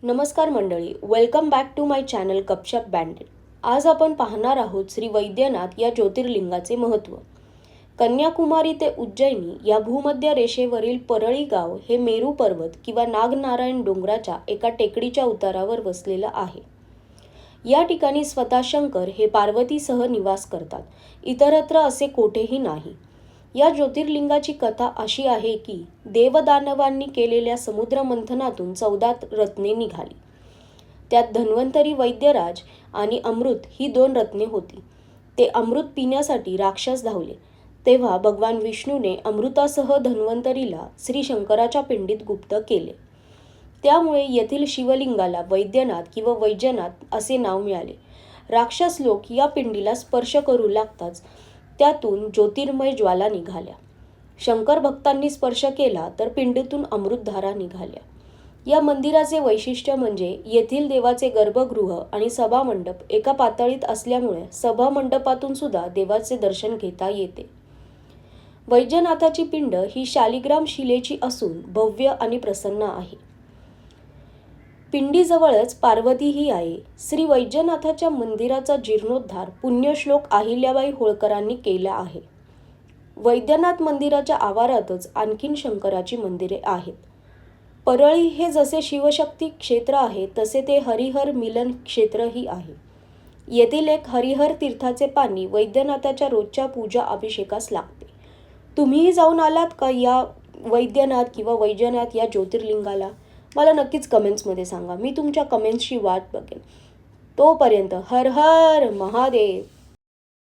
नमस्कार मंडळी, welcome back to my channel Gapshap बँडेड. आज आपण पाहणार आहोत श्री वैद्यनाथ या ज्योतिर्लिंगाचे महत्त्व. कन्याकुमारी ते उज्जैनी या भूमध्य रेषेवरील परळी गाव हे मेरू पर्वत किंवा नागनारायण डोंगराच्या एका टेकडीच्या उतारावर वसलेलं आहे. या ठिकाणी स्वतः शंकर हे पार्वतीसह निवास करतात. इतरत्र असे कोठेही नाही. या ज्योतिर्लिंगाची कथा अशी आहे की देवदानवांनी केलेल्या समुद्रमंथनातून 14 रत्ने निघाली. त्यात धन्वंतरी, वैद्यराज आणि अमृत ही 2 रत्ने होती. ते अमृत पिण्यासाठी राक्षस धावले. तेव्हा भगवान विष्णूने अमृतासह धन्वंतरीला श्री शंकराच्या पिंडीत गुप्त केले. त्यामुळे येथील शिवलिंगाला वैद्यनाथ किंवा वैजनाथ असे नाव मिळाले. राक्षस लोक या पिंडीला स्पर्श करू लागताच त्यातून ज्योतिर्मय ज्वाला निघाल्या. शंकर भक्तांनी स्पर्श केला तर पिंडीतून अमृतधारा निघाल्या. या मंदिराचे वैशिष्ट्य म्हणजे येथील देवाचे गर्भगृह आणि सभामंडप एका पातळीत असल्यामुळे सभामंडपातून सुद्धा देवाचे दर्शन घेता येते. वैजनाथाची पिंड ही शालिग्राम शिलेची असून भव्य आणि प्रसन्न आहे. पिंडीजवळच पार्वतीही आहे. श्री वैजनाथाच्या मंदिराचा जीर्णोद्धार पुण्यश्लोक अहिल्याबाई होळकरांनी केला आहे. वैद्यनाथ मंदिराच्या आवारातच आणखीन शंकराची मंदिरे आहेत. परळी हे जसे शिवशक्ती क्षेत्र आहे तसे ते हरिहर मिलन क्षेत्रही आहे. येथील एक हरिहर तीर्थाचे पाणी वैद्यनाथाच्या रोजच्या पूजा अभिषेकास लागते. तुम्हीही जाऊन आलात का या वैद्यनाथ किंवा वैजनाथ या ज्योतिर्लिंगाला? मला नक्कीच कमेंट्समध्ये सांगा. मी तुमच्या कमेंट्सची वाट बघेन. तोपर्यंत हर हर महादेव.